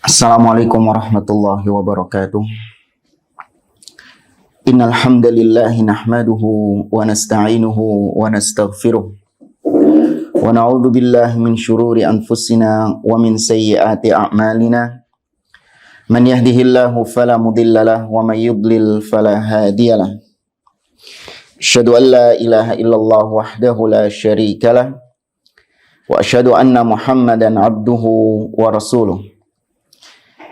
Assalamualaikum warahmatullahi wabarakatuh. Innal hamdalillah nahmaduhu wa nasta'inuhu wa nastaghfiruh. Wa na'udzu billahi min syururi anfusina wa min sayyiati a'malina. Man yahdihillahu fala mudilla lahu wa may yudlil fala hadiyalah. Asyhadu an la ilaha illallah wahdahu la syarika lah wa asyhadu anna Muhammadan abduhu wa rasuluh.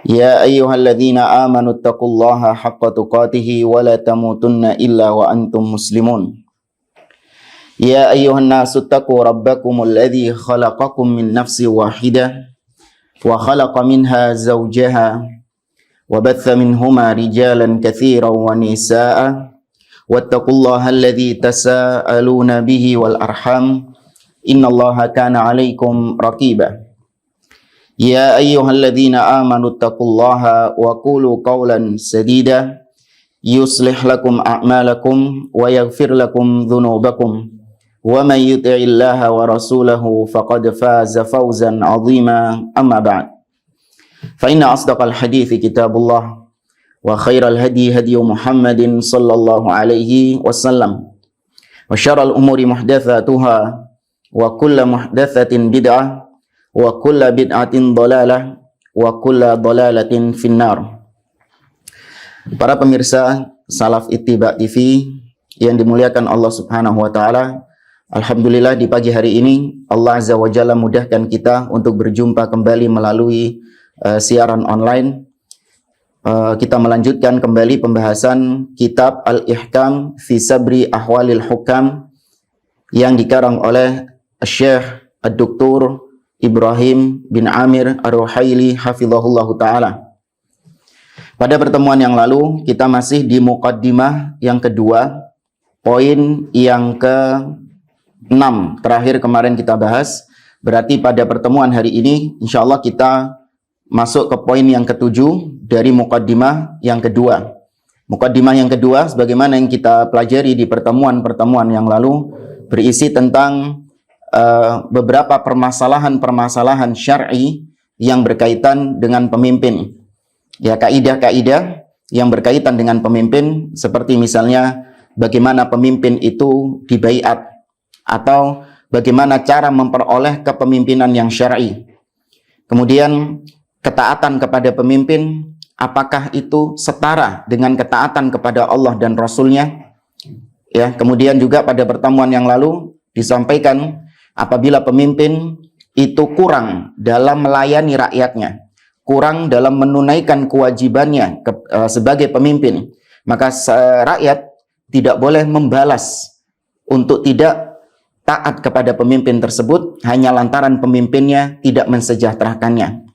Ya ayyuhalladzina amanu taqullaha haqqa tuqatih wa la tamutunna illa wa antum muslimun. Ya ayyuhan nasu taqu rabbakumul ladzi khalaqakum min nafsin wahidah wa khalaqa minha zawjaha wa batha minhuma rijalan katsiran wa nisaa'a wattaqullaha alladzi tasaaluna bihi wal arham innallaha kana 'alaikum raqiba. Ya ayyuhalladzina amanu taqullaha wa qulu qawlan sadida yuslih lakum a'malakum wa yaghfir lakum dhunubakum wa may yuti'illaha wa rasulahu faqad faza fawzan 'azima amma ba'd. Fa inna asdaqal hadithi kitabullah wa khairal hadi hadiyu Muhammadin sallallahu alaihi wasallam wa syarral umuri muhdatsatuha wa kullu muhdatsatin bid'ah wa kulla bid'atin dhalalah wa kulla dhalalatin finnar. Para pemirsa Salaf Ittiba TV yang dimuliakan Allah Subhanahu wa taala, alhamdulillah di pagi hari ini Allah Azza wa Jalla mudahkan kita untuk berjumpa kembali melalui siaran online. Kita melanjutkan kembali pembahasan kitab Al-Ihkam fi Sabri Ahwalil Hukam yang dikarang oleh Syekh Ad-Doktor Ibrahim bin Amir Ar-Ruhaili hafizahullahu ta'ala. Pada pertemuan yang lalu kita masih di muqaddimah yang kedua, poin yang ke-6 terakhir kemarin kita bahas. Berarti pada pertemuan hari ini insyaallah kita masuk ke poin yang ke-7 dari muqaddimah yang kedua. Muqaddimah yang kedua sebagaimana yang kita pelajari di pertemuan-pertemuan yang lalu berisi tentang beberapa permasalahan-permasalahan syar'i yang berkaitan dengan pemimpin. Ya, kaidah-kaidah yang berkaitan dengan pemimpin seperti misalnya bagaimana pemimpin itu dibaiat atau bagaimana cara memperoleh kepemimpinan yang syar'i. Kemudian ketaatan kepada pemimpin apakah itu setara dengan ketaatan kepada Allah dan Rasul-Nya? Ya, kemudian juga pada pertemuan yang lalu disampaikan apabila pemimpin itu kurang dalam melayani rakyatnya, kurang dalam menunaikan kewajibannya sebagai pemimpin, maka rakyat tidak boleh membalas untuk tidak taat kepada pemimpin tersebut hanya lantaran pemimpinnya tidak mensejahterakannya.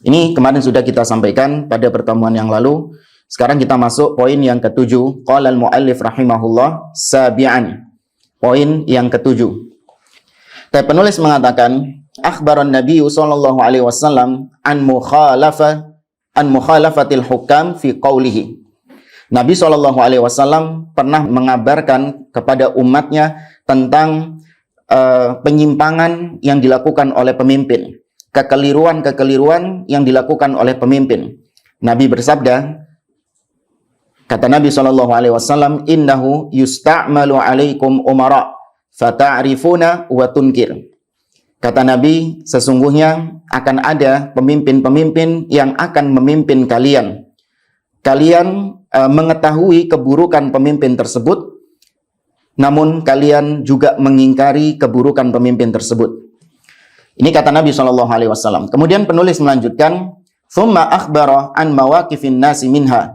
Ini kemarin sudah kita sampaikan pada pertemuan yang lalu. Sekarang kita masuk poin yang ke-7. Qala al-muallif rahimahullah sabi'an. Poin yang ke-7. Penulis mengatakan, akhbaran Nabi sallallahu alaihi wasallam an mukhalafatil hukam fi qawlihi. Nabi sallallahu alaihi wasallam pernah mengabarkan kepada umatnya tentang penyimpangan yang dilakukan oleh pemimpin, kekeliruan-kekeliruan yang dilakukan oleh pemimpin. Nabi bersabda, kata Nabi sallallahu alaihi wasallam, innahu yusta'malu alaikum umara fata'rifuna wa tunkir. Kata Nabi, sesungguhnya akan ada pemimpin-pemimpin yang akan memimpin kalian. Kalian mengetahui keburukan pemimpin tersebut, namun kalian juga mengingkari keburukan pemimpin tersebut. Ini kata Nabi SAW. Kemudian penulis melanjutkan, thumma akhbara an mawaqifin nasi minha.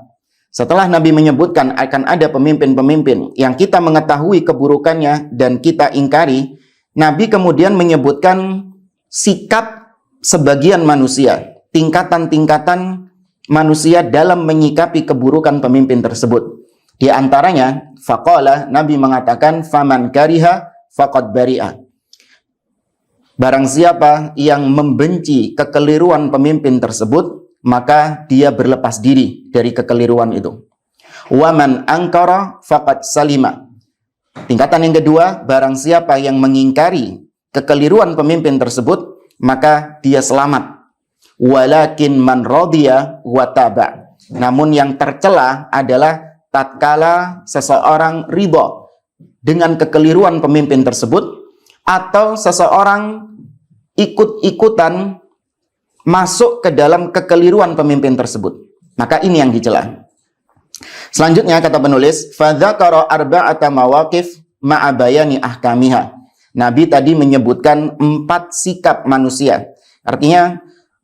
Setelah Nabi menyebutkan akan ada pemimpin-pemimpin yang kita mengetahui keburukannya dan kita ingkari, Nabi kemudian menyebutkan sikap sebagian manusia, tingkatan-tingkatan manusia dalam menyikapi keburukan pemimpin tersebut. Di antaranya, faqala, Nabi mengatakan, faman kariha faqad bari'a. Barang siapa yang membenci kekeliruan pemimpin tersebut, maka dia berlepas diri dari kekeliruan itu. Waman angkara faqad salima. Tingkatan yang kedua, barang siapa yang mengingkari kekeliruan pemimpin tersebut, maka dia selamat. walakin man radiya wa taba. Namun yang tercela adalah tatkala seseorang ridha dengan kekeliruan pemimpin tersebut, atau seseorang ikut-ikutan masuk ke dalam kekeliruan pemimpin tersebut. Maka ini yang dicela. Selanjutnya kata penulis, fadzakara arba'ata mawaqif ma'a bayani ahkamiha. Nabi tadi menyebutkan 4 sikap manusia. Artinya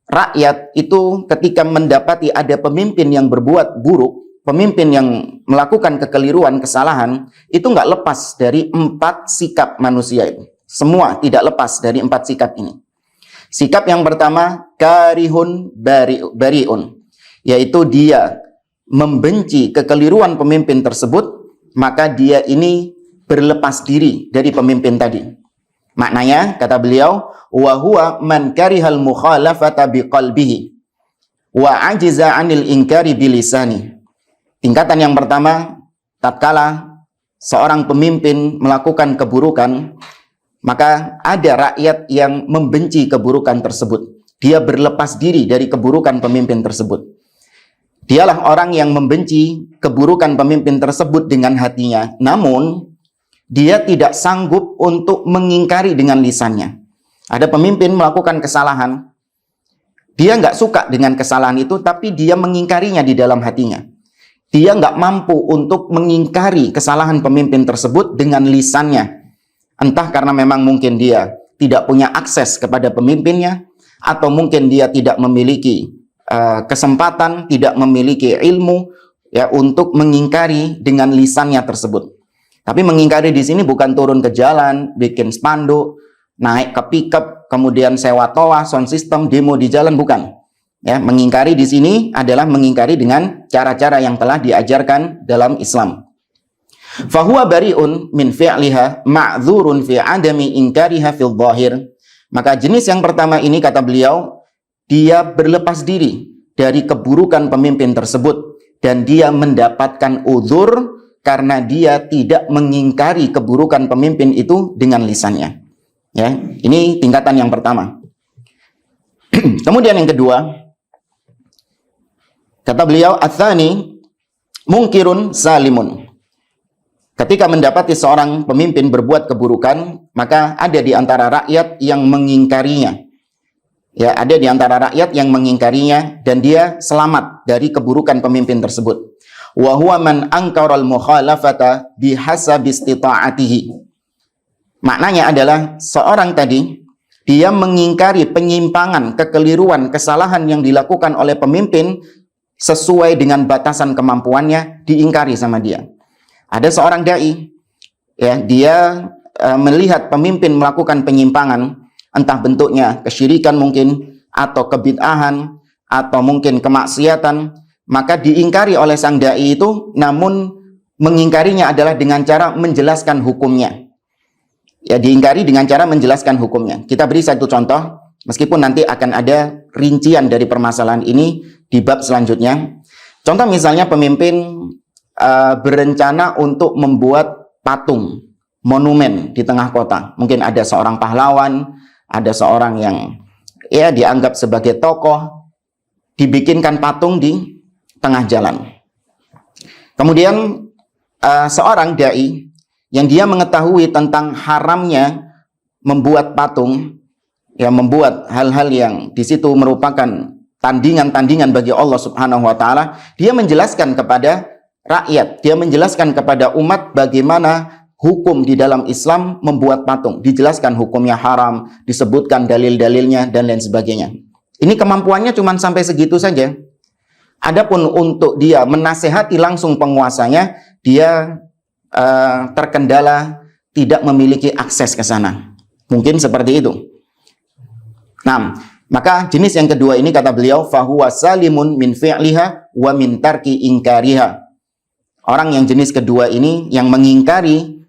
rakyat itu ketika mendapati ada pemimpin yang berbuat buruk, pemimpin yang melakukan kekeliruan, kesalahan, itu nggak lepas dari 4 sikap manusia itu. Semua tidak lepas dari 4 sikap ini. Sikap yang pertama, karihun bari'un, yaitu dia membenci kekeliruan pemimpin tersebut, maka dia ini berlepas diri dari pemimpin tadi. Maknanya, kata beliau, wa huwa man karihal mukhalafata biqalbihi wa ajiza 'anil inkari bilisani. Tingkatan yang pertama, tatkala seorang pemimpin melakukan keburukan, maka ada rakyat yang membenci keburukan tersebut. Dia berlepas diri dari keburukan pemimpin tersebut. Dialah orang yang membenci keburukan pemimpin tersebut dengan hatinya, namun dia tidak sanggup untuk mengingkari dengan lisannya. Ada pemimpin melakukan kesalahan, dia nggak suka dengan kesalahan itu, tapi dia mengingkarinya di dalam hatinya. Dia nggak mampu untuk mengingkari kesalahan pemimpin tersebut dengan lisannya. Entah karena memang mungkin dia tidak punya akses kepada pemimpinnya, atau mungkin dia tidak memiliki kesempatan, tidak memiliki ilmu ya untuk mengingkari dengan lisannya tersebut. Tapi mengingkari di sini bukan turun ke jalan, bikin spanduk, naik ke pickup, kemudian sewa toa, sound system, demo di jalan, bukan. Ya, mengingkari di sini adalah mengingkari dengan cara-cara yang telah diajarkan dalam Islam. Fahuwa bari'un min fi'liha ma'dzurun fi adami inkariha fil zahir. Maka jenis yang pertama ini, kata beliau, dia berlepas diri dari keburukan pemimpin tersebut dan dia mendapatkan uzur karena dia tidak mengingkari keburukan pemimpin itu dengan lisannya. Ya, ini tingkatan yang pertama. Kemudian yang kedua, kata beliau, ats-tsani munkirun salimun. Ketika mendapati seorang pemimpin berbuat keburukan, maka ada di antara rakyat yang mengingkarinya. Ya, ada di antara rakyat yang mengingkarinya dan dia selamat dari keburukan pemimpin tersebut. Wa huwa man ankaral mukhalafata bihasabi istita'atihi. Maknanya adalah seorang tadi dia mengingkari penyimpangan, kekeliruan, kesalahan yang dilakukan oleh pemimpin sesuai dengan batasan kemampuannya, diingkari sama dia. Ada seorang dai, ya, dia melihat pemimpin melakukan penyimpangan, entah bentuknya kesyirikan mungkin, atau kebid'ahan, atau mungkin kemaksiatan, maka diingkari oleh sang dai itu, namun mengingkarinya adalah dengan cara menjelaskan hukumnya. Ya, diingkari dengan cara menjelaskan hukumnya. Kita beri satu contoh, meskipun nanti akan ada rincian dari permasalahan ini di bab selanjutnya. Contoh misalnya pemimpin berencana untuk membuat patung, monumen di tengah kota. Mungkin ada seorang pahlawan, ada seorang yang ya dianggap sebagai tokoh, dibikinkan patung di tengah jalan. Kemudian seorang dai yang dia mengetahui tentang haramnya membuat patung, ya, membuat hal-hal yang di situ merupakan tandingan-tandingan bagi Allah Subhanahu wa taala, dia menjelaskan kepada rakyat, dia menjelaskan kepada umat bagaimana hukum di dalam Islam membuat patung, dijelaskan hukumnya haram, disebutkan dalil-dalilnya dan lain sebagainya. Ini kemampuannya cuma sampai segitu saja. Adapun untuk dia menasehati langsung penguasanya, dia terkendala tidak memiliki akses ke sana. Mungkin seperti itu. Nah, maka jenis yang kedua ini, kata beliau, fahuwa salimun min fi'liha wa min tarki inkariha. Orang yang jenis kedua ini yang mengingkari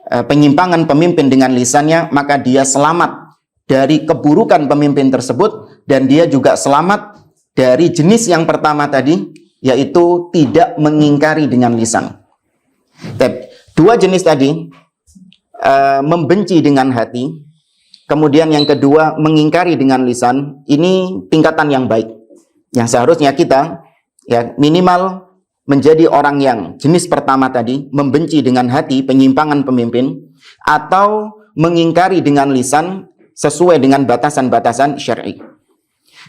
penyimpangan pemimpin dengan lisannya, maka dia selamat dari keburukan pemimpin tersebut dan dia juga selamat dari jenis yang pertama tadi, yaitu tidak mengingkari dengan lisan. Dua jenis tadi membenci dengan hati, kemudian yang kedua mengingkari dengan lisan, ini tingkatan yang baik. Yang seharusnya kita ya minimal menjadi orang yang jenis pertama tadi, membenci dengan hati penyimpangan pemimpin, atau mengingkari dengan lisan sesuai dengan batasan-batasan syar'i.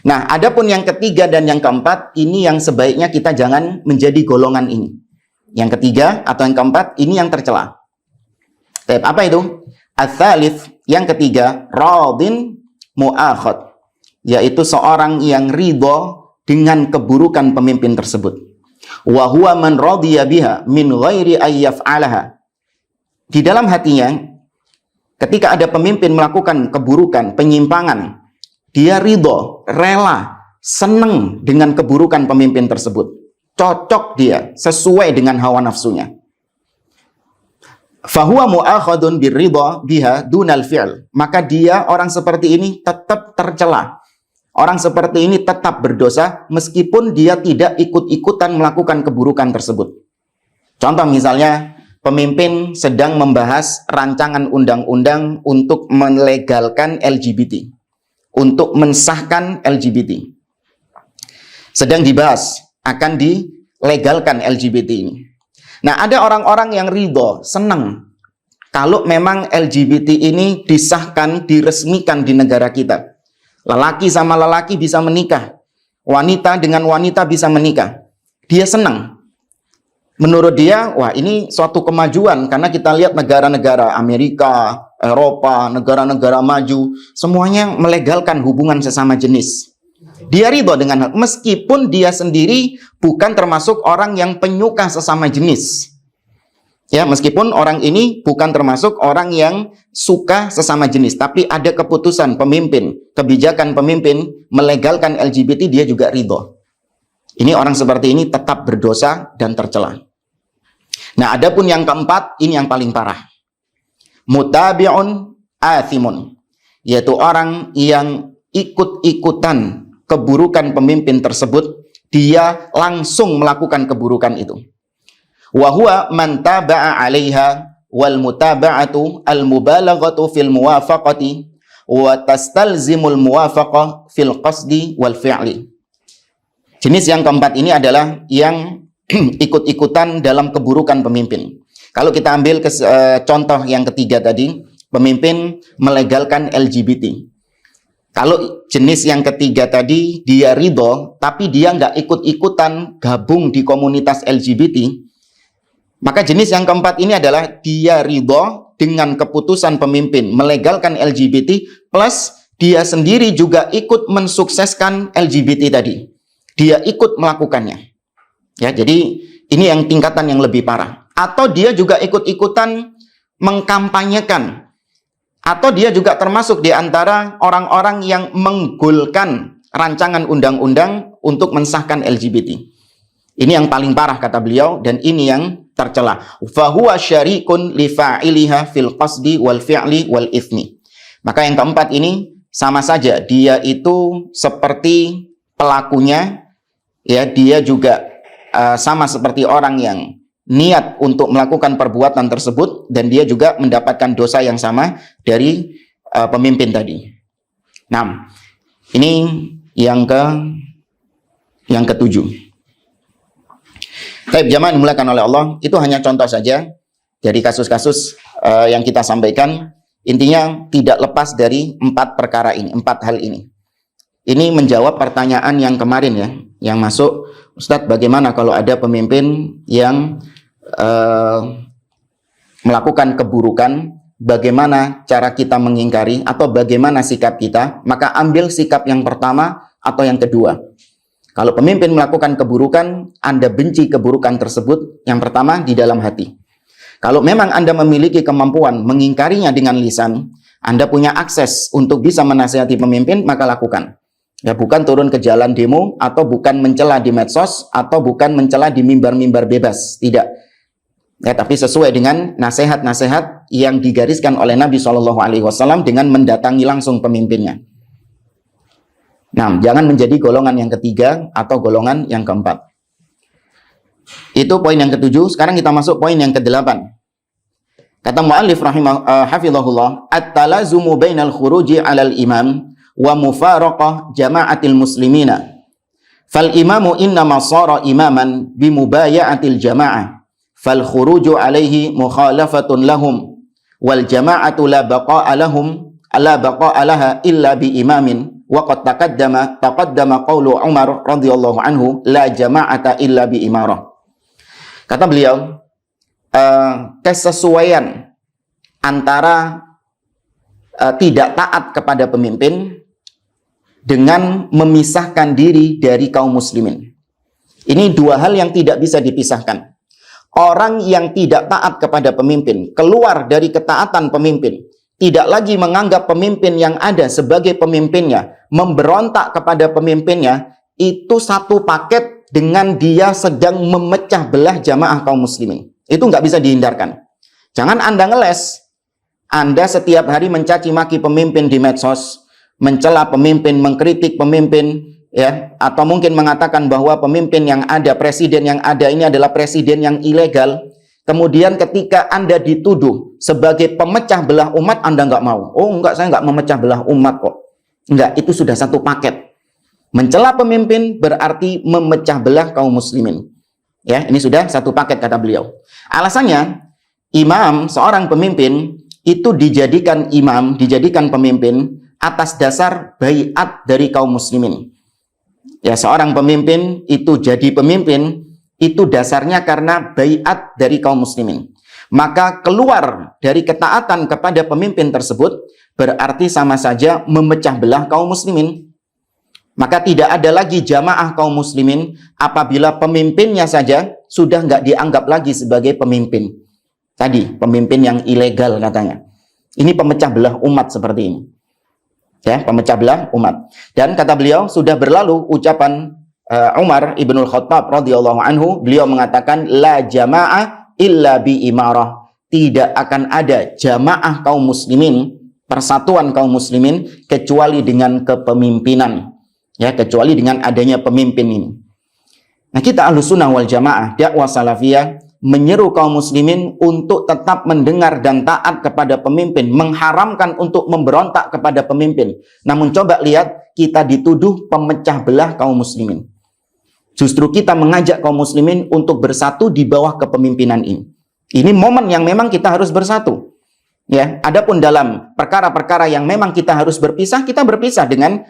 Nah, adapun yang ketiga dan yang keempat, ini yang sebaiknya kita jangan menjadi golongan ini. Yang ketiga atau yang keempat, ini yang tercela. Apa itu? Ats-tsalits, yang ketiga, radin mu'akhad, yaitu seorang yang ridho dengan keburukan pemimpin tersebut. Wa huwa man radiya biha min ghairi ay yaf'alaha. Di dalam hatinya, ketika ada pemimpin melakukan keburukan, penyimpangan, dia ridho, rela, senang dengan keburukan pemimpin tersebut. Cocok dia, sesuai dengan hawa nafsunya. Fahuwa mu'akhadun birridha biha dunal fi'l. Maka dia, orang seperti ini tetap tercela. Orang seperti ini tetap berdosa meskipun dia tidak ikut-ikutan melakukan keburukan tersebut. Contoh misalnya, pemimpin sedang membahas rancangan undang-undang untuk melegalkan LGBT, untuk mensahkan LGBT. Sedang dibahas, akan dilegalkan LGBT ini. Nah, ada orang-orang yang ridho, senang kalau memang LGBT ini disahkan, diresmikan di negara kita. Lelaki sama lelaki bisa menikah, wanita dengan wanita bisa menikah. Dia senang. Menurut dia, wah ini suatu kemajuan, karena kita lihat negara-negara Amerika, Eropa, negara-negara maju, semuanya melegalkan hubungan sesama jenis. Dia ridho dengan hal, meskipun dia sendiri bukan termasuk orang yang penyuka sesama jenis. Ya, meskipun orang ini bukan termasuk orang yang suka sesama jenis, tapi ada keputusan pemimpin, kebijakan pemimpin melegalkan LGBT, dia juga ridho. Ini orang seperti ini tetap berdosa dan tercela. Nah, adapun yang keempat, ini yang paling parah. Mutabi'un athimun, yaitu orang yang ikut-ikutan keburukan pemimpin tersebut, dia langsung melakukan keburukan itu. Wa huwa man taba'a 'alaiha wal mutaba'atu al mubalaghatu fil muwafaqati wa tastalzimul muwafaqah fil qasdi wal fi'li. Jenis yang keempat ini adalah yang ikut-ikutan dalam keburukan pemimpin. Kalau kita ambil contoh yang ketiga tadi, pemimpin melegalkan LGBT. Kalau jenis yang ketiga tadi, dia ridho, tapi dia nggak ikut-ikutan gabung di komunitas LGBT, maka jenis yang keempat ini adalah dia ridho dengan keputusan pemimpin melegalkan LGBT, plus dia sendiri juga ikut mensukseskan LGBT tadi. Dia ikut melakukannya. Ya, jadi ini yang tingkatan yang lebih parah. Atau dia juga ikut-ikutan mengkampanyekan, atau dia juga termasuk di antara orang-orang yang menggolkan rancangan undang-undang untuk mensahkan LGBT. Ini yang paling parah kata beliau, dan ini yang tercela. Fahuwa syarikun li fa'iliha fil qasdi wal fi'li wal ithmi. Maka yang keempat ini sama saja, dia itu seperti pelakunya, ya, dia juga sama seperti orang yang niat untuk melakukan perbuatan tersebut, dan dia juga mendapatkan dosa yang sama dari pemimpin tadi. Nah, ini yang ketujuh. Baik, jamaah dimulakan oleh Allah, itu hanya contoh saja dari kasus-kasus yang kita sampaikan. Intinya tidak lepas dari 4 perkara ini, 4 hal ini. Ini menjawab pertanyaan yang kemarin ya, yang masuk, Ustadz, bagaimana kalau ada pemimpin yang melakukan keburukan, bagaimana cara kita mengingkari atau bagaimana sikap kita? Maka ambil sikap yang pertama atau yang kedua. Kalau pemimpin melakukan keburukan, Anda benci keburukan tersebut, yang pertama di dalam hati. Kalau memang Anda memiliki kemampuan mengingkarinya dengan lisan, Anda punya akses untuk bisa menasihati pemimpin, maka lakukan. Ya, bukan turun ke jalan demo, atau bukan mencela di medsos, atau bukan mencela di mimbar-mimbar bebas. Tidak. Ya, tapi sesuai dengan nasihat-nasihat yang digariskan oleh Nabi SAW dengan mendatangi langsung pemimpinnya. Nah, jangan menjadi golongan yang ketiga atau golongan yang keempat. Itu poin yang ketujuh. Sekarang kita masuk poin yang kedelapan. Kata muallif hafizahullah, at-talazumu bainal khuruji 'alal imam wa mufaraqah jama'atil muslimina. Fal imamu innama shara imaman bimubaya'atil jama'ah. Fal khuruju 'alaihi mukhalafatun lahum wal jama'atu la baqa'a laha illa bi imamin. Wa qad taqaddama qawlu Umar radhiyallahu anhu la jama'ata illa bi imarah. Kata beliau, kesesuaian antara tidak taat kepada pemimpin dengan memisahkan diri dari kaum muslimin. Ini dua hal yang tidak bisa dipisahkan. Orang yang tidak taat kepada pemimpin, keluar dari ketaatan pemimpin, tidak lagi menganggap pemimpin yang ada sebagai pemimpinnya, memberontak kepada pemimpinnya, itu satu paket dengan dia sedang memecah belah jamaah kaum muslimin. Itu nggak bisa dihindarkan. Jangan Anda ngeles. Anda setiap hari mencaci maki pemimpin di medsos, mencela pemimpin, mengkritik pemimpin, ya, atau mungkin mengatakan bahwa pemimpin yang ada, presiden yang ada ini adalah presiden yang ilegal. Kemudian ketika Anda dituduh sebagai pemecah belah umat, Anda nggak mau. Oh enggak, saya nggak memecah belah umat kok. Enggak, itu sudah satu paket. Mencela pemimpin berarti memecah belah kaum muslimin. Ya, ini sudah satu paket kata beliau. Alasannya, imam, seorang pemimpin, itu dijadikan imam, dijadikan pemimpin atas dasar baiat dari kaum muslimin. Ya, seorang pemimpin itu jadi pemimpin, itu dasarnya karena baiat dari kaum muslimin. Maka keluar dari ketaatan kepada pemimpin tersebut, berarti sama saja memecah belah kaum muslimin. Maka tidak ada lagi jamaah kaum muslimin apabila pemimpinnya saja sudah nggak dianggap lagi sebagai pemimpin. Tadi, pemimpin yang ilegal katanya. Ini pemecah belah umat seperti ini. Ya, pemecah belah umat. Dan kata beliau, sudah berlalu ucapan Umar ibnul Khattab radhiyallahu anhu, beliau mengatakan, la jamaah illa bi imarah. Tidak akan ada jamaah kaum muslimin, persatuan kaum muslimin, kecuali dengan kepemimpinan. Ya, kecuali dengan adanya pemimpin ini. Nah, kita Ahlussunnah wal Jamaah, dakwah salafiyah, menyeru kaum muslimin untuk tetap mendengar dan taat kepada pemimpin, mengharamkan untuk memberontak kepada pemimpin. Namun coba lihat, kita dituduh pemecah belah kaum muslimin. Justru kita mengajak kaum muslimin untuk bersatu di bawah kepemimpinan ini. Ini momen yang memang kita harus bersatu. Ya, adapun dalam perkara-perkara yang memang kita harus berpisah, kita berpisah dengan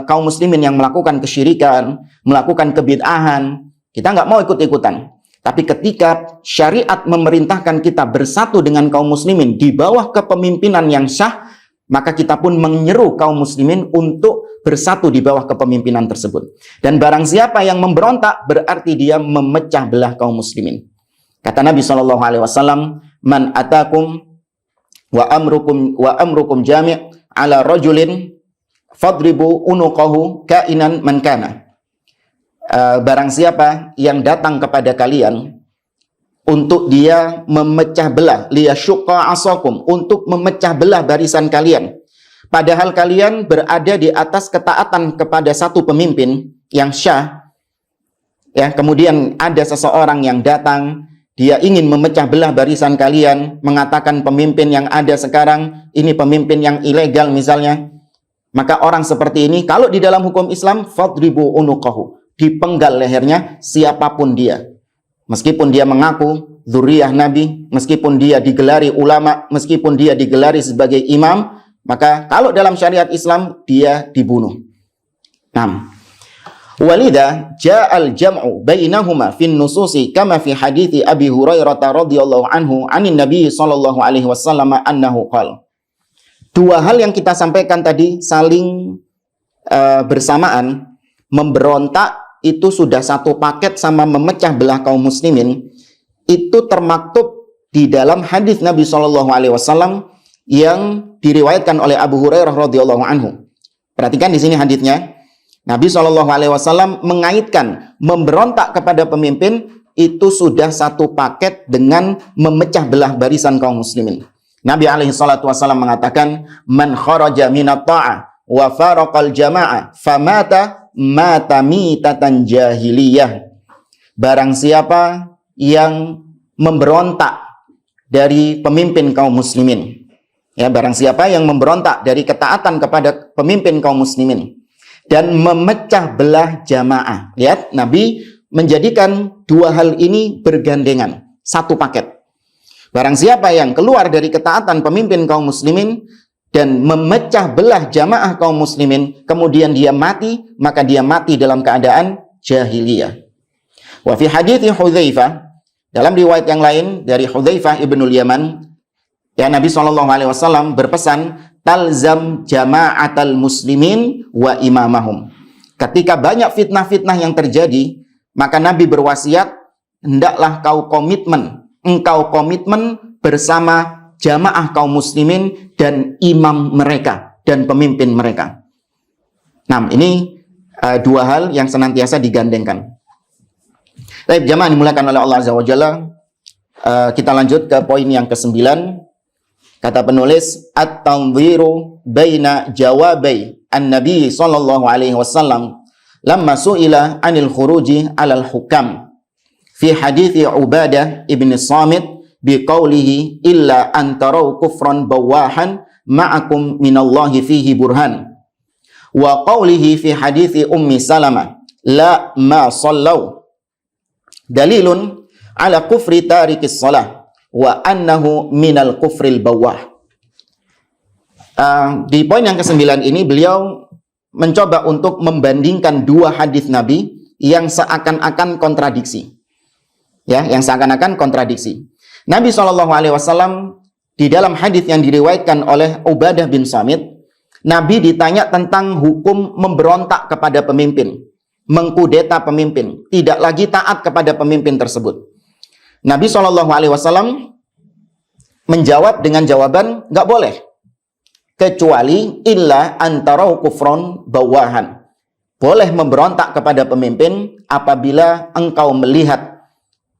kaum muslimin yang melakukan kesyirikan, melakukan kebid'ahan. Kita nggak mau ikut-ikutan. Tapi ketika syariat memerintahkan kita bersatu dengan kaum muslimin di bawah kepemimpinan yang syah, maka kita pun menyeru kaum muslimin untuk bersatu di bawah kepemimpinan tersebut. Dan barang siapa yang memberontak, berarti dia memecah belah kaum muslimin. Kata Nabi SAW, man atakum wa amrukum jami' ala rajulin fadribu unuqahu kainan man kana. Barang siapa yang datang kepada kalian untuk dia memecah belah, liyashqa asakum, untuk memecah belah barisan kalian, padahal kalian berada di atas ketaatan kepada satu pemimpin yang syah, ya, kemudian ada seseorang yang datang, dia ingin memecah belah barisan kalian, mengatakan pemimpin yang ada sekarang ini pemimpin yang ilegal misalnya, maka orang seperti ini kalau di dalam hukum Islam fadribu unuqahu, dipenggal lehernya siapapun dia. Meskipun dia mengaku dzurriyyah Nabi, meskipun dia digelari ulama, meskipun dia digelari sebagai imam, maka kalau dalam syariat Islam dia dibunuh. Walidha ja'al jam'u bainahuma fin nususi kama fi hadithi Abi Hurairah radhiyallahu anhu anin Nabi sallallahu alaihi wasallam annahu qala. Dua hal yang kita sampaikan tadi saling bersamaan. Memberontak itu sudah satu paket sama memecah belah kaum muslimin. Itu termaktub di dalam hadis Nabi SAW yang diriwayatkan oleh Abu Hurairah radhiyallahu anhu. Perhatikan di sini hadisnya. Nabi SAW mengaitkan memberontak kepada pemimpin itu sudah satu paket dengan memecah belah barisan kaum muslimin. Nabi SAW mengatakan, man kharaja minat ta'ah wa faraqal jama'ah famata mata mitatan jahiliyah. Barang siapa yang memberontak dari pemimpin kaum muslimin. Ya, barang siapa yang memberontak dari ketaatan kepada pemimpin kaum muslimin dan memecah belah jamaah. Lihat, Nabi menjadikan dua hal ini bergandengan, satu paket. Barang siapa yang keluar dari ketaatan pemimpin kaum muslimin dan memecah belah jamaah kaum muslimin, kemudian dia mati, maka dia mati dalam keadaan jahiliyah. Wa fi hadithi Hudzaifah, dalam riwayat yang lain dari Hudzaifah ibnul Yaman, ya, Nabi SAW berpesan, talzam jama'atal muslimin wa imamahum. Ketika banyak fitnah-fitnah yang terjadi, maka Nabi berwasiat, hendaklah engkau komitmen bersama jamaah kaum muslimin dan imam mereka dan pemimpin mereka. Nah, ini dua hal yang senantiasa digandengkan. Baik, jamaah dimuliakan oleh Allah Azza wa Jalla, kita lanjut ke poin yang ke-9. Kata penulis, at-tanziru baina jawabai an-nabi sallallahu alaihi wasallam lamma su'ila anil khuruji alal hukam fi hadithi Ubadah ibn Samit biqaulihi illa an tarau kufran bawahan ma'akum minallahi fihi burhan wa qaulihi fi hadithi Ummi Salamah la ma sallau dalilun ala kufri tarikis salah wa annahu minal kufril bawah. Di poin yang ke-9 ini beliau mencoba untuk membandingkan dua hadis Nabi yang seakan-akan kontradiksi. Ya, yang seakan-akan kontradiksi. Nabi SAW di dalam hadis yang diriwayatkan oleh Ubadah bin Samit, Nabi ditanya tentang hukum memberontak kepada pemimpin, mengkudeta pemimpin, tidak lagi taat kepada pemimpin tersebut. Nabi SAW menjawab dengan jawaban, nggak boleh, kecuali illa antarau kufron bawahan. Boleh memberontak kepada pemimpin apabila engkau melihat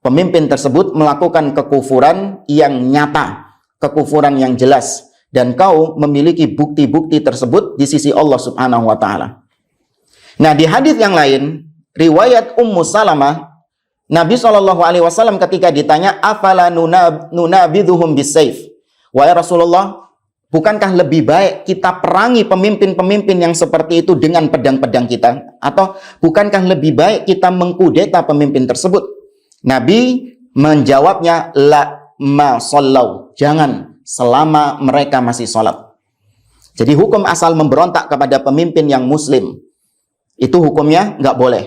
pemimpin tersebut melakukan kekufuran yang nyata, kekufuran yang jelas, dan kau memiliki bukti-bukti tersebut di sisi Allah Subhanahu wa Ta'ala. Nah, di hadis yang lain, riwayat Ummu Salamah, Nabi SAW ketika ditanya, afala nunabidhuhum bisayf, wahai Rasulullah, bukankah lebih baik kita perangi pemimpin-pemimpin yang seperti itu dengan pedang-pedang kita? Atau bukankah lebih baik kita mengkudeta pemimpin tersebut? Nabi menjawabnya, la ma sallau, jangan selama mereka masih sholat. Jadi hukum asal memberontak kepada pemimpin yang muslim, itu hukumnya nggak boleh,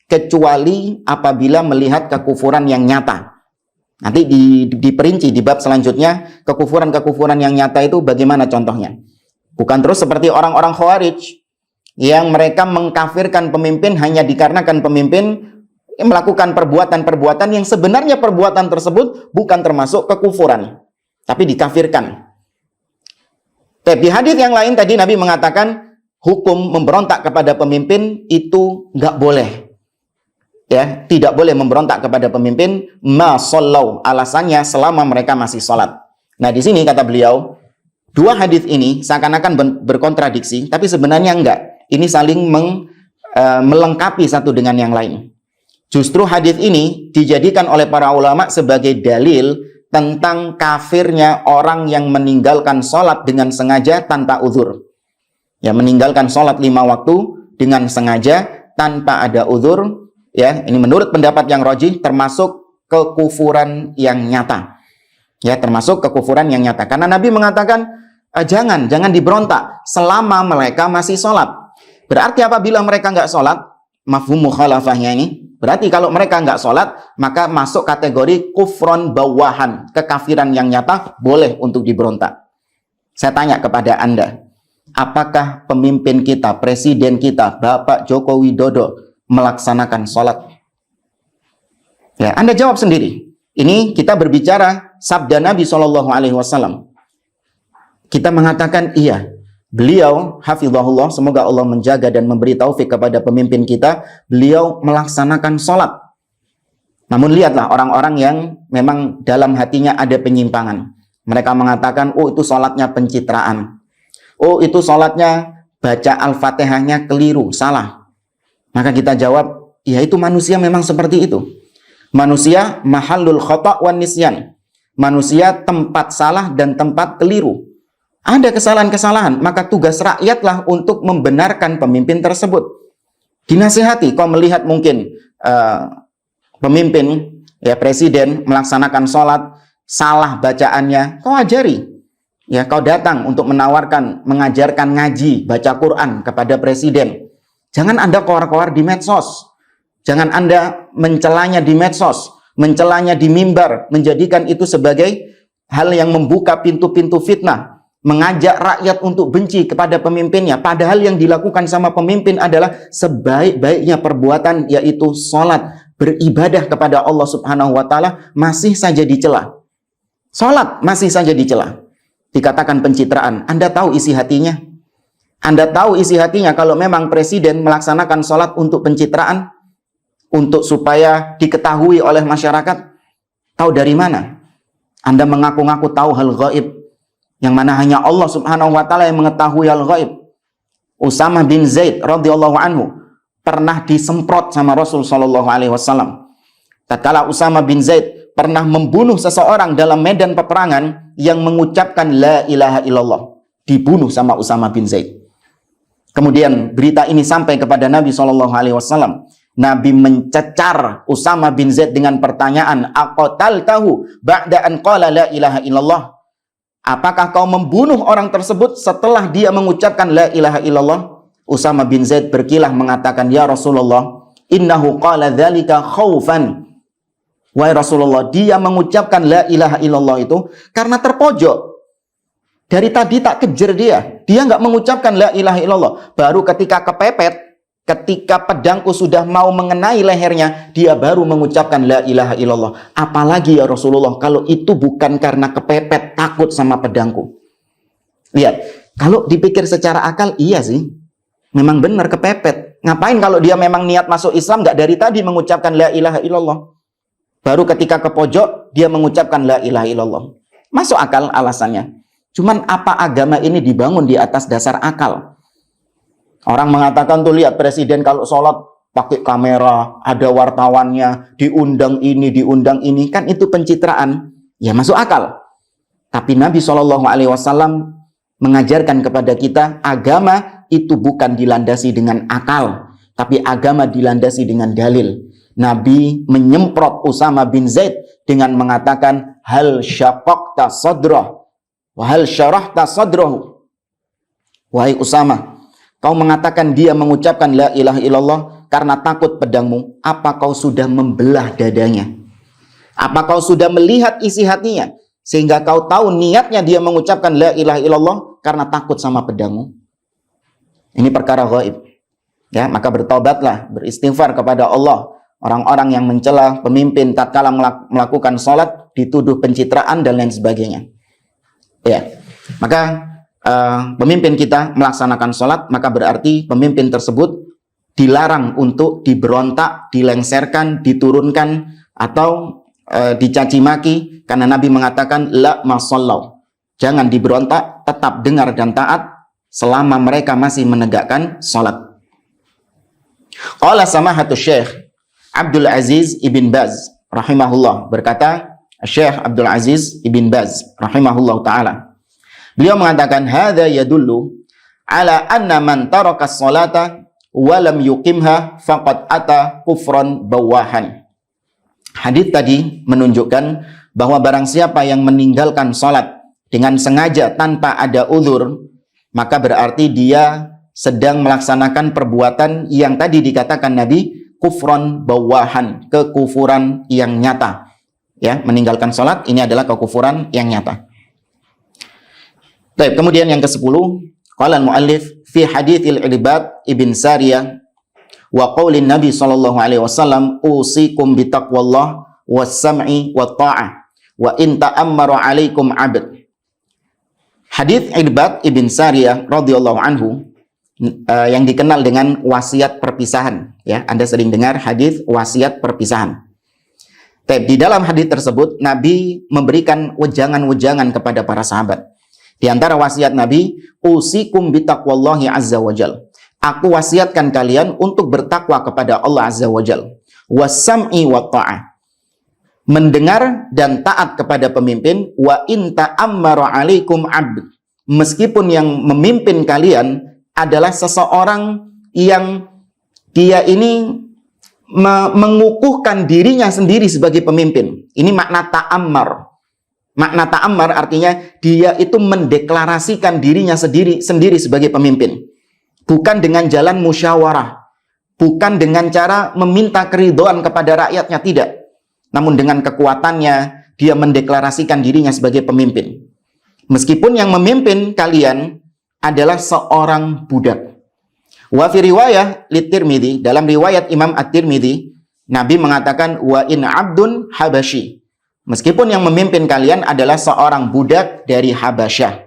kecuali apabila melihat kekufuran yang nyata. Nanti diperinci di bab selanjutnya, kekufuran-kekufuran yang nyata itu bagaimana contohnya. Bukan terus seperti orang-orang Khawarij yang mereka mengkafirkan pemimpin hanya dikarenakan pemimpin melakukan perbuatan-perbuatan yang sebenarnya perbuatan tersebut bukan termasuk kekufuran, tapi dikafirkan. Di hadis yang lain tadi Nabi mengatakan hukum memberontak kepada pemimpin itu nggak boleh. Ya, tidak boleh memberontak kepada pemimpin ma sallau, alasannya selama mereka masih sholat. Nah, di sini kata beliau, dua hadis ini seakan-akan berkontradiksi, tapi sebenarnya enggak. Ini saling melengkapi satu dengan yang lain. Justru hadis ini dijadikan oleh para ulama sebagai dalil tentang kafirnya orang yang meninggalkan sholat dengan sengaja tanpa uzur. Ya, meninggalkan sholat 5 waktu dengan sengaja tanpa ada uzur. Ya, ini menurut pendapat yang rajih termasuk kekufuran yang nyata. Ya, termasuk kekufuran yang nyata. Karena Nabi mengatakan jangan diberontak selama mereka masih sholat. Berarti apabila mereka nggak sholat, mafhum mukhalafahnya ini, berarti kalau mereka nggak sholat, maka masuk kategori kufron bawahan, kekafiran yang nyata, boleh untuk diberontak. Saya tanya kepada Anda, apakah pemimpin kita, presiden kita, Bapak Joko Widodo melaksanakan sholat? Ya, Anda jawab sendiri. Ini kita berbicara sabda Nabi SAW. Kita mengatakan iya, beliau hafizahullah, semoga Allah menjaga dan memberi taufik kepada pemimpin kita, beliau melaksanakan sholat. Namun lihatlah orang-orang yang memang dalam hatinya ada penyimpangan. Mereka mengatakan, oh itu sholatnya pencitraan, oh itu sholatnya baca Al-Fatihahnya keliru, salah. Maka kita jawab, ya itu manusia memang seperti itu. Manusia mahallul khata' wan nisyan. Manusia tempat salah dan tempat keliru. Ada kesalahan-kesalahan, maka tugas rakyatlah untuk membenarkan pemimpin tersebut. Dinasihati, kau melihat mungkin pemimpin, ya presiden melaksanakan sholat, salah bacaannya, kau ajari. Ya, kau datang untuk menawarkan, mengajarkan ngaji, baca Quran kepada presiden. Jangan Anda koar-koar di medsos. Jangan Anda mencelanya di medsos, mencelanya di mimbar, menjadikan itu sebagai hal yang membuka pintu-pintu fitnah, mengajak rakyat untuk benci kepada pemimpinnya. Padahal yang dilakukan sama pemimpin adalah sebaik-baiknya perbuatan, yaitu sholat, beribadah kepada Allah Subhanahu wa Ta'ala, masih saja dicela. Sholat masih saja dicela. Dikatakan pencitraan. Anda tahu isi hatinya? Anda tahu isi hatinya kalau memang presiden melaksanakan sholat untuk pencitraan, untuk supaya diketahui oleh masyarakat? Tahu dari mana? Anda mengaku-ngaku tahu hal gaib, yang mana hanya Allah Subhanahu wa Ta'ala yang mengetahui hal gaib. Usamah bin Zaid radhiyallahu anhu pernah disemprot sama Rasul sallallahu alaihi wasallam. Tatkala Usamah bin Zaid pernah membunuh seseorang dalam medan peperangan yang mengucapkan la ilaha illallah, dibunuh sama Usamah bin Zaid. Kemudian berita ini sampai kepada Nabi sallallahu alaihi wasallam. Nabi mencecar Usamah bin Zaid dengan pertanyaan, aqataltahu ba'da an qala la ilaha illallah? Apakah kau membunuh orang tersebut setelah dia mengucapkan la ilaha illallah? Usamah bin Zaid berkilah mengatakan, ya Rasulullah, innahu qala dzalika khaufan. Wahai Rasulullah, dia mengucapkan la ilaha illallah itu karena terpojok. Dari tadi tak kejar dia nggak mengucapkan la ilaha illallah. Baru ketika kepepet, ketika pedangku sudah mau mengenai lehernya, dia baru mengucapkan la ilaha illallah. Apalagi ya Rasulullah, kalau itu bukan karena kepepet, takut sama pedangku. Lihat, kalau dipikir secara akal, iya sih, memang benar kepepet. Ngapain kalau dia memang niat masuk Islam, nggak dari tadi mengucapkan la ilaha illallah. Baru ketika ke pojok, dia mengucapkan la ilaha illallah. Masuk akal alasannya. Cuman apa agama ini dibangun di atas dasar akal? Orang mengatakan tuh, lihat presiden kalau sholat pakai kamera, ada wartawannya, diundang ini, kan itu pencitraan. Ya masuk akal. Tapi Nabi SAW mengajarkan kepada kita, agama itu bukan dilandasi dengan akal, tapi agama dilandasi dengan dalil. Nabi menyemprot Usamah bin Zaid dengan mengatakan, hal syaqaqta sadrah wa hal syarahta sadrahu. Wahai Usamah, kau mengatakan dia mengucapkan la ilaha illallah karena takut pedangmu. Apa kau sudah membelah dadanya? Apa kau sudah melihat isi hatinya sehingga kau tahu niatnya dia mengucapkan la ilaha illallah karena takut sama pedangmu? Ini perkara gaib. Ya, maka bertobatlah, beristighfar kepada Allah. Orang-orang yang mencela pemimpin tatkala melakukan sholat, dituduh pencitraan dan lain sebagainya. Ya, maka pemimpin kita melaksanakan sholat, maka berarti pemimpin tersebut dilarang untuk diberontak, dilengserkan, diturunkan, atau dicaci maki, karena Nabi mengatakan la masallau. Jangan diberontak, tetap dengar dan taat selama mereka masih menegakkan sholat. Qala samahatus Syekh Abdul Aziz Ibn Baz rahimahullah, berkata Syekh Abdul Aziz Ibn Baz rahimahullah ta'ala, beliau mengatakan, hadza yadullu ala anna man taraka as-salata wa lam yuqimha faqad ata kufran bawahan. Hadis tadi menunjukkan bahwa barang siapa yang meninggalkan salat dengan sengaja tanpa ada uzur, maka berarti dia sedang melaksanakan perbuatan yang tadi dikatakan Nabi, kufran bawahan, kekufuran yang nyata. Ya, meninggalkan salat ini adalah kekufuran yang nyata. Baik, kemudian yang ke-10, qala al-muallif fi haditsil Irbad ibn Sariyah wa qaulin Nabi sallallahu alaihi wasallam, usikum bi taqwallah was-sam'i wat-tha'ah wa in ta'ammara 'alaikum 'abd. Hadits Irbad ibn Sariyah radhiyallahu anhu yang dikenal dengan wasiat perpisahan, ya. Anda sering dengar hadis wasiat perpisahan. Di dalam hadis tersebut Nabi memberikan wejangan-wejangan kepada para sahabat. Di antara wasiat Nabi, usikum bitaqwallahi azza wajal. Aku wasiatkan kalian untuk bertakwa kepada Allah azza wajal. Wasam'i wa ta'ah. mendengar dan taat kepada pemimpin. Wa in ta'ammara 'alaikum 'abd, meskipun yang memimpin kalian adalah seseorang yang dia ini mengukuhkan dirinya sendiri sebagai pemimpin. Ini makna ta'ammar. Makna ta'ammar artinya dia itu mendeklarasikan dirinya sendiri sebagai pemimpin. Bukan dengan jalan musyawarah, bukan dengan cara meminta keridhaan kepada rakyatnya, tidak. Namun dengan kekuatannya dia mendeklarasikan dirinya sebagai pemimpin. Meskipun yang memimpin kalian adalah seorang budak. Wa fi riwayah Tirmidzi, dalam riwayat Imam At-Tirmidzi, Nabi mengatakan wa in 'abdun habasyi, meskipun yang memimpin kalian adalah seorang budak dari Habasyah.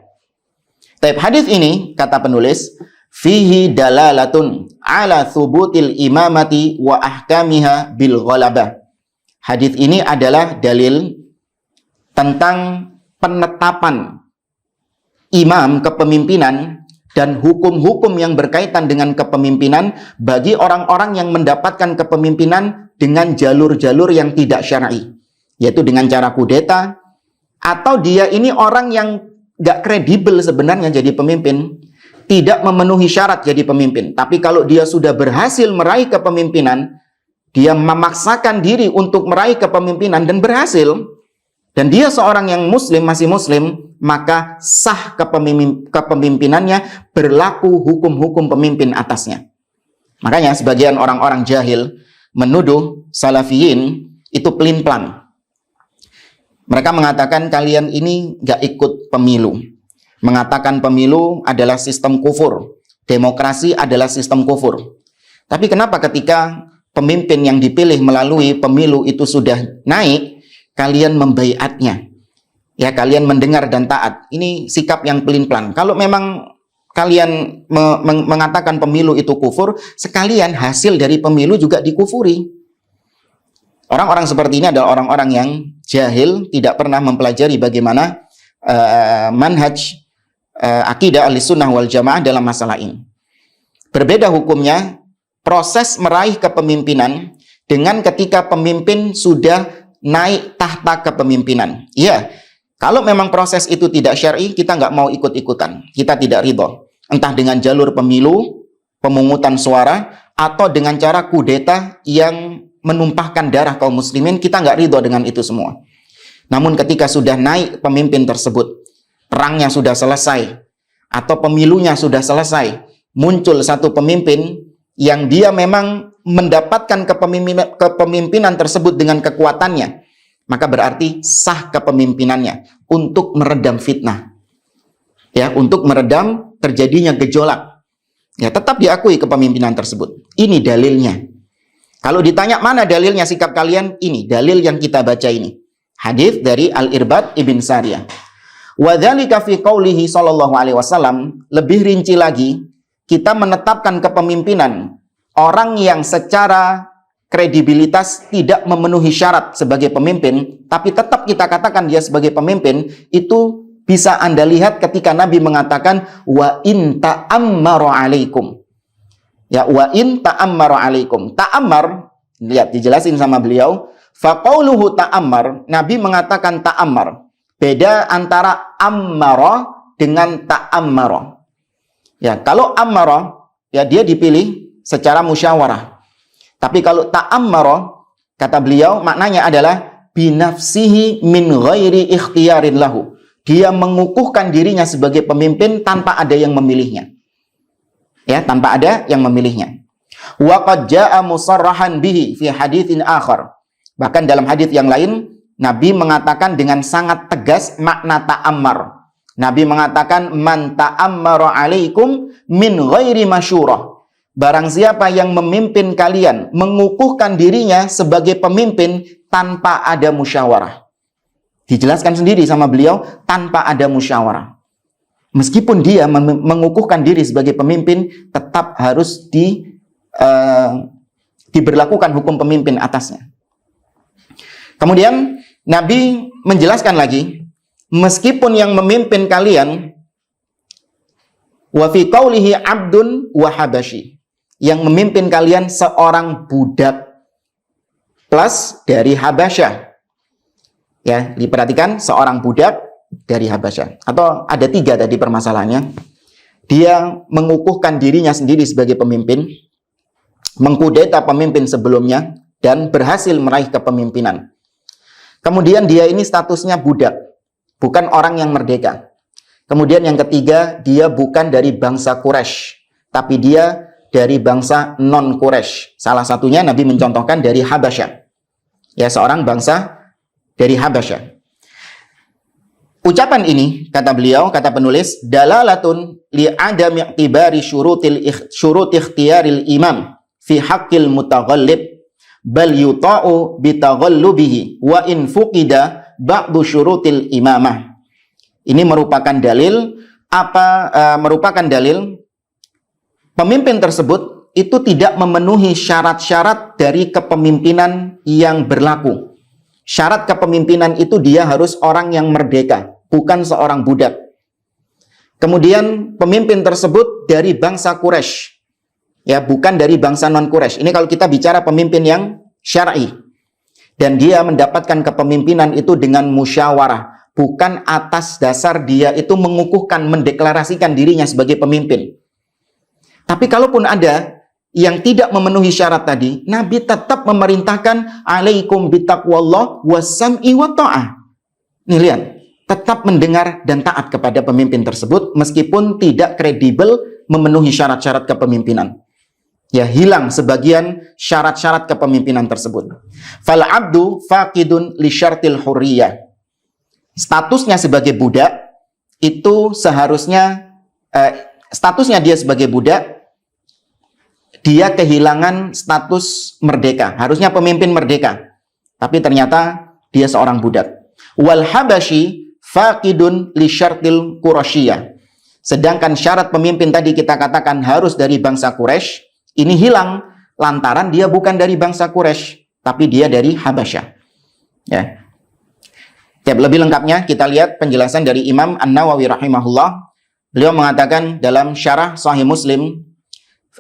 Tapi hadis ini, kata penulis, fihi dalalatun ala thubutil imamati wa ahkamiha bil ghalabah. Hadis ini adalah dalil tentang penetapan imam, kepemimpinan, dan hukum-hukum yang berkaitan dengan kepemimpinan bagi orang-orang yang mendapatkan kepemimpinan dengan jalur-jalur yang tidak syar'i, yaitu dengan cara kudeta, atau dia ini orang yang gak kredibel sebenarnya jadi pemimpin, tidak memenuhi syarat jadi pemimpin. Tapi kalau dia sudah berhasil meraih kepemimpinan, dia memaksakan diri untuk meraih kepemimpinan dan berhasil, dan dia seorang yang muslim, masih muslim, maka sah kepemimpinannya, berlaku hukum-hukum pemimpin atasnya. Makanya sebagian orang-orang jahil menuduh salafiyin itu pelin-pelan. Mereka mengatakan kalian ini gak ikut pemilu. Mengatakan pemilu adalah sistem kufur. Demokrasi adalah sistem kufur. Tapi kenapa ketika pemimpin yang dipilih melalui pemilu itu sudah naik, kalian membaiatnya? Ya, kalian mendengar dan taat. Ini sikap yang pelin-pelan. Kalau memang kalian mengatakan pemilu itu kufur, sekalian hasil dari pemilu juga dikufuri. Orang-orang seperti ini adalah orang-orang yang jahil, tidak pernah mempelajari bagaimana manhaj akidah Ahlussunnah wal Jamaah dalam masalah ini. Berbeda hukumnya proses meraih kepemimpinan dengan ketika pemimpin sudah naik tahta kepemimpinan. Iya. Kalau memang proses itu tidak syar'i, kita nggak mau ikut-ikutan. Kita tidak ridho. Entah dengan jalur pemilu, pemungutan suara, atau dengan cara kudeta yang menumpahkan darah kaum muslimin, kita nggak ridho dengan itu semua. Namun ketika sudah naik pemimpin tersebut, perangnya sudah selesai, atau pemilunya sudah selesai, muncul satu pemimpin yang dia memang mendapatkan kepemimpinan tersebut dengan kekuatannya, maka berarti sah kepemimpinannya untuk meredam fitnah. Ya, untuk meredam terjadinya gejolak. Ya, tetap diakui kepemimpinan tersebut. Ini dalilnya. Kalau ditanya mana dalilnya sikap kalian, ini dalil yang kita baca ini. Hadis dari Al-Irbad Ibn Sariyah. Wa dzalika fi qaulihi sallallahu alaihi wasallam, lebih rinci lagi, kita menetapkan kepemimpinan orang yang secara kredibilitas tidak memenuhi syarat sebagai pemimpin, tapi tetap kita katakan dia sebagai pemimpin, itu bisa Anda lihat ketika Nabi mengatakan wa in ta'ammara 'alaikum. Ya, wa in ta'ammara 'alaikum. Ta'ammar, lihat dijelasin sama beliau, fa qauluhu ta'ammar, Nabi mengatakan ta'ammar. Beda antara ammara dengan ta'ammara. Ya, kalau ammara, ya dia dipilih secara musyawarah. Tapi kalau ta'ammara, kata beliau, maknanya adalah binafsihi min ghairi ikhtiyarin lahu. Dia mengukuhkan dirinya sebagai pemimpin tanpa ada yang memilihnya. Ya, tanpa ada yang memilihnya. Wa qad jaa'a musarrahan bihi fi haditsin akhar. Bahkan dalam hadits yang lain, Nabi mengatakan dengan sangat tegas makna ta'ammar. Nabi mengatakan man ta'ammara 'alaikum min ghairi masyurah. Barang siapa yang memimpin kalian, mengukuhkan dirinya sebagai pemimpin tanpa ada musyawarah. Dijelaskan sendiri sama beliau, tanpa ada musyawarah. Meskipun dia mengukuhkan diri sebagai pemimpin, tetap harus diberlakukan hukum pemimpin atasnya. Kemudian Nabi menjelaskan lagi, meskipun yang memimpin kalian, wa fi qaulihi 'abdun wa habasyi, yang memimpin kalian seorang budak plus dari Habasyah. Ya, diperhatikan seorang budak dari Habasyah. Atau ada 3 tadi permasalahannya. Dia mengukuhkan dirinya sendiri sebagai pemimpin, mengkudeta pemimpin sebelumnya, dan berhasil meraih kepemimpinan. Kemudian dia ini statusnya budak, bukan orang yang merdeka. Kemudian yang ketiga, dia bukan dari bangsa Quraisy, tapi dia dari bangsa non-Quraisy. Salah satunya Nabi mencontohkan dari Habasyah. Ya, seorang bangsa dari Habasyah. Ucapan ini, kata beliau, kata penulis, dalalatun li'adami i'tibari syurut ikhtiyaril imam fi haqqil mutaghallib bal yuta'u bitaghallubihi wa in fuqida ba'du syurutil imamah. Ini merupakan dalil pemimpin tersebut itu tidak memenuhi syarat-syarat dari kepemimpinan yang berlaku. Syarat kepemimpinan itu dia harus orang yang merdeka, bukan seorang budak. Kemudian pemimpin tersebut dari bangsa Quraisy, ya, bukan dari bangsa non-Quraisy. Ini kalau kita bicara pemimpin yang syar'i. Dan dia mendapatkan kepemimpinan itu dengan musyawarah, bukan atas dasar dia itu mengukuhkan, mendeklarasikan dirinya sebagai pemimpin. Tapi kalaupun ada yang tidak memenuhi syarat tadi, Nabi tetap memerintahkan alaikum bitaqwallah wasam'i wa ta'ah. Nih lihat, tetap mendengar dan taat kepada pemimpin tersebut meskipun tidak kredibel memenuhi syarat-syarat kepemimpinan. Ya, hilang sebagian syarat-syarat kepemimpinan tersebut. Fal abdu faqidun li syartil hurriyah. Statusnya sebagai budak itu seharusnya statusnya dia sebagai budak, dia kehilangan status merdeka. Harusnya pemimpin merdeka, tapi ternyata dia seorang budak. Wal habasyi faqidun li syartil qurasyiyah. Sedangkan syarat pemimpin tadi kita katakan harus dari bangsa Quraisy, ini hilang lantaran dia bukan dari bangsa Quraisy, tapi dia dari Habasyah. Ya. Lebih lengkapnya kita lihat penjelasan dari Imam An-Nawawi rahimahullah. Beliau mengatakan dalam syarah Sahih Muslim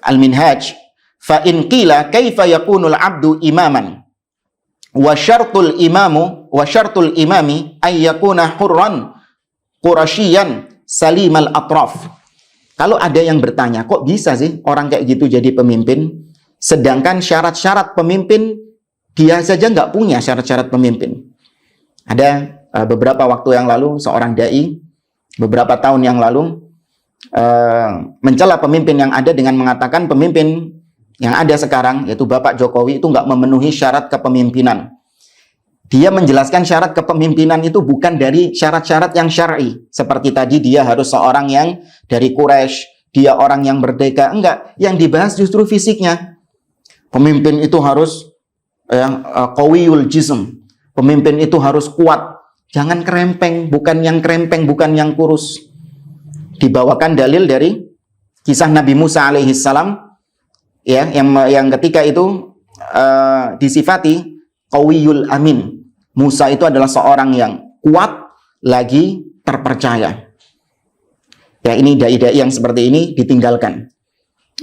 Al-Minhaj, fa in qila kaifa yakunul abdu imaman wa syartul imami ay yakuna hurran qurasyian salimal atraf. Kalau ada yang bertanya, kok bisa sih orang kayak gitu jadi pemimpin, sedangkan syarat-syarat pemimpin dia saja nggak punya syarat-syarat pemimpin. Ada beberapa waktu yang lalu seorang dai, beberapa tahun yang lalu, mencela pemimpin yang ada dengan mengatakan pemimpin yang ada sekarang, yaitu Bapak Jokowi, itu nggak memenuhi syarat kepemimpinan. Dia menjelaskan syarat kepemimpinan itu bukan dari syarat-syarat yang syar'i. Seperti tadi dia harus seorang yang dari Quraisy, dia orang yang merdeka. Enggak, yang dibahas justru fisiknya. Pemimpin itu harus qawiyul jism. Pemimpin itu harus kuat. Jangan krempeng, bukan yang krempeng, bukan yang kurus. Dibawakan dalil dari kisah Nabi Musa alaihissalam, ya, yang ketika itu disifati qawiyul amin. Musa itu adalah seorang yang kuat lagi terpercaya. Ya, ini dai-dai yang seperti ini ditinggalkan.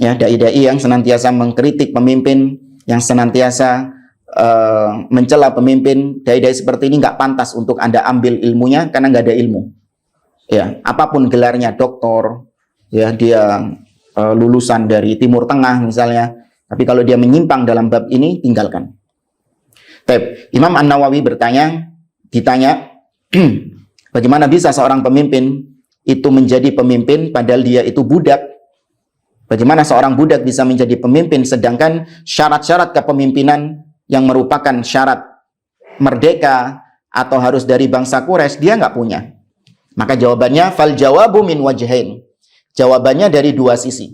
Ya, dai-dai yang senantiasa mengkritik pemimpin, yang senantiasa mencela pemimpin, dai-dai seperti ini nggak pantas untuk Anda ambil ilmunya karena nggak ada ilmu. Ya, apapun gelarnya, doktor, ya, dia lulusan dari Timur Tengah misalnya, tapi kalau dia menyimpang dalam bab ini, tinggalkan. Imam An-Nawawi ditanya, bagaimana bisa seorang pemimpin itu menjadi pemimpin padahal dia itu budak? Bagaimana seorang budak bisa menjadi pemimpin sedangkan syarat-syarat kepemimpinan yang merupakan syarat merdeka atau harus dari bangsa Quraisy dia nggak punya? Maka jawabannya, fal jawabu min wajhain. Jawabannya dari dua sisi.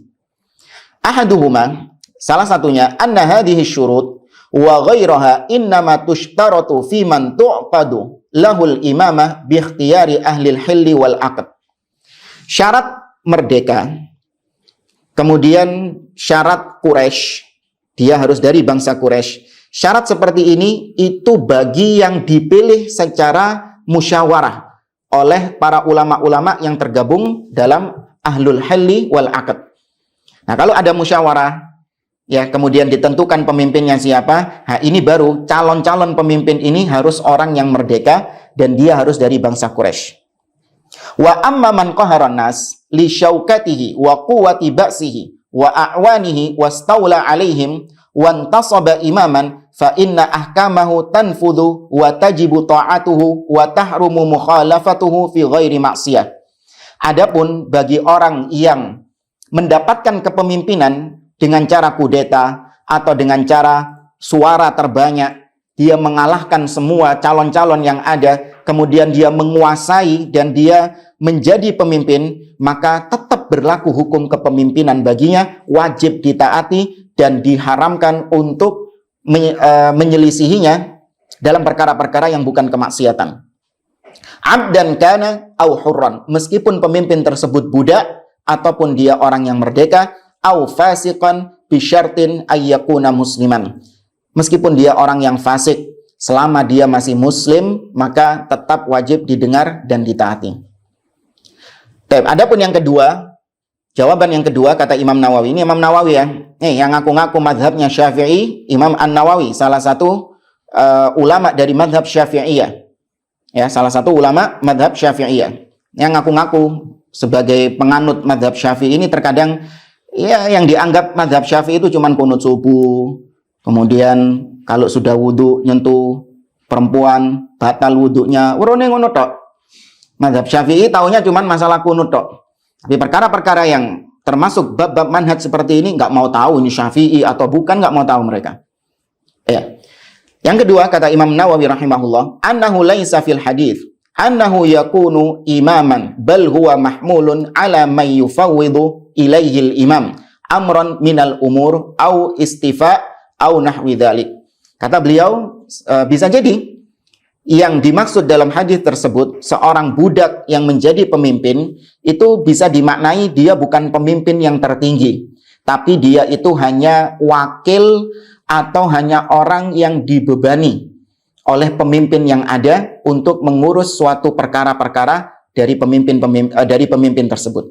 Ahaduhuma, salah satunya, anna hadhihi syurut wa ghairaha innama tushtaratu fi man tu'qadu lahul imamah bi ikhtiyari ahli al-hilli wal aqd. Syarat merdeka, kemudian syarat Quraisy, dia harus dari bangsa Quraisy. Syarat seperti ini itu bagi yang dipilih secara musyawarah oleh para ulama-ulama yang tergabung dalam ahlul hilli wal aqd. Nah, kalau ada musyawarah, ya, kemudian ditentukan pemimpinnya siapa. Nah, ini baru calon-calon pemimpin ini harus orang yang merdeka dan dia harus dari bangsa Quraisy. Wa amma man qaharan nas li syaukatihi wa quwwati ba'sihi wa a'wanihi wastawla alaihim wa intasaba imaman fa inna ahkamahu tanfudhu wa tajibu ta'atuhu wa tahrumu mukhalafatuhu fi ghairi maksiyah. Adapun bagi orang yang mendapatkan kepemimpinan dengan cara kudeta atau dengan cara suara terbanyak, dia mengalahkan semua calon-calon yang ada, kemudian dia menguasai dan dia menjadi pemimpin, maka tetap berlaku hukum kepemimpinan baginya, wajib ditaati dan diharamkan untuk menyelisihinya dalam perkara-perkara yang bukan kemaksiatan. Abdan kana au hurran, meskipun pemimpin tersebut budak ataupun dia orang yang merdeka, au fasiqan bi syartin ayyakuna musliman, meskipun dia orang yang fasik, selama dia masih muslim maka tetap wajib didengar dan ditaati. Adapun yang kedua, jawaban yang kedua kata Imam Nawawi, ini Imam Nawawi ya, yang ngaku-ngaku madhabnya Syafi'i, Imam An-Nawawi, salah satu ulama dari madhab Syafi'iyah. Ya, salah satu ulama madhab Syafi'iyah yang ngaku-ngaku sebagai penganut madhab Syafi'i ini terkadang ya yang dianggap madhab Syafi'i itu cuman kunut subuh, kemudian kalau sudah wudhu nyentuh perempuan batal wudhunya, urune ngono tok. Madhab Syafi'i taunya cuman masalah kunut tok. Tapi perkara-perkara yang termasuk bab-bab manhaj seperti ini nggak mau tahu ini Syafi'i atau bukan, nggak mau tahu mereka. Ya. Yang kedua kata Imam Nawawi rahimahullah, annahu laisa fil hadits annahu yakunu imaman bal huwa mahmulun ala may yufawwidu ilaihil imam amran minal umur au istifa au nahwi dzalik. Kata beliau, bisa jadi yang dimaksud dalam hadis tersebut seorang budak yang menjadi pemimpin itu bisa dimaknai dia bukan pemimpin yang tertinggi, tapi dia itu hanya wakil atau hanya orang yang dibebani oleh pemimpin yang ada untuk mengurus suatu perkara-perkara dari pemimpin tersebut.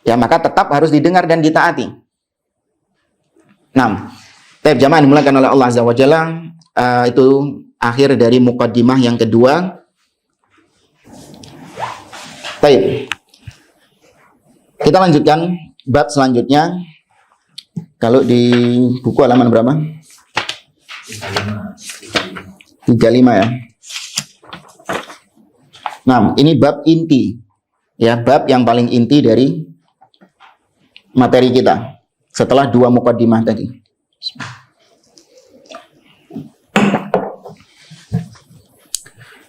Ya, maka tetap harus didengar dan ditaati. 6. Jamaah dimulakan oleh Allah Azza wa Jalla, itu akhir dari muqaddimah yang kedua. Baik. Kita lanjutkan bab selanjutnya. Kalau di buku halaman berapa? 35 ya. Nah, ini bab inti. Ya, bab yang paling inti dari materi kita. Setelah dua muqaddimah tadi.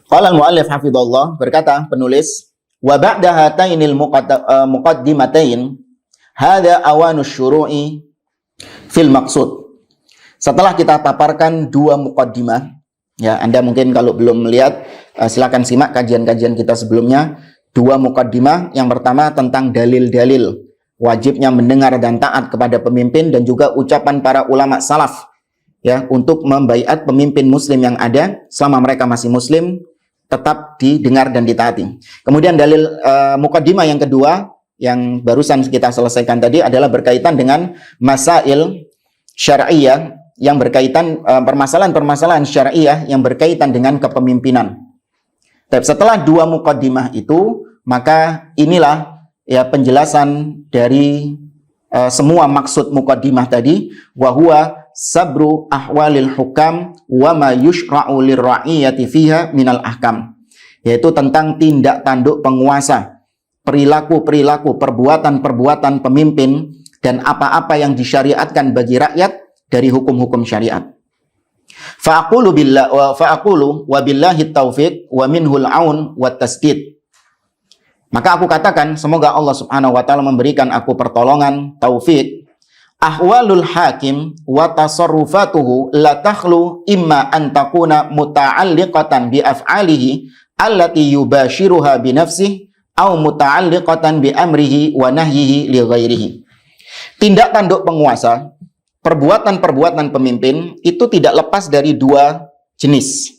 Qala al-muallif hafizallah, berkata penulis, wa ba'da hatainil muqaddimatain hadza awanu syuru'i fil maqsud. Setelah kita paparkan dua muqaddimah, ya, Anda mungkin kalau belum melihat, silakan simak kajian-kajian kita sebelumnya. Dua muqaddimah, yang pertama tentang dalil-dalil wajibnya mendengar dan taat kepada pemimpin, dan juga ucapan para ulama salaf ya untuk membaiat pemimpin muslim yang ada selama mereka masih muslim, tetap didengar dan ditaati. Kemudian dalil muqaddimah yang kedua yang barusan kita selesaikan tadi adalah berkaitan dengan masail syar'iyah, yang berkaitan permasalahan-permasalahan syar'iyah yang berkaitan dengan kepemimpinan. Setelah dua muqaddimah itu, maka inilah ya penjelasan dari semua maksud muqaddimah tadi, wa huwa sabru ahwalil hukam wa ma yushra'u lirra'iyati fiha minal ahkam, yaitu tentang tindak tanduk penguasa, perilaku-perilaku, perbuatan-perbuatan pemimpin, dan apa-apa yang disyariatkan bagi rakyat dari hukum-hukum syariat. Fa'aqulu wa billahi taufiq wa minhul aun wa tasdid. Maka aku katakan, semoga Allah Subhanahu wa taala memberikan aku pertolongan, taufik. Ahwalul hakim wa tasarrufatuhu la takhlu imma an takuna muta'alliqatan bi af'alihi allati yubashiruha bi nafsihi aw muta'alliqatan bi amrihi wa nahyihi li ghairihi. Tindak tanduk penguasa, perbuatan-perbuatan pemimpin itu tidak lepas dari dua jenis.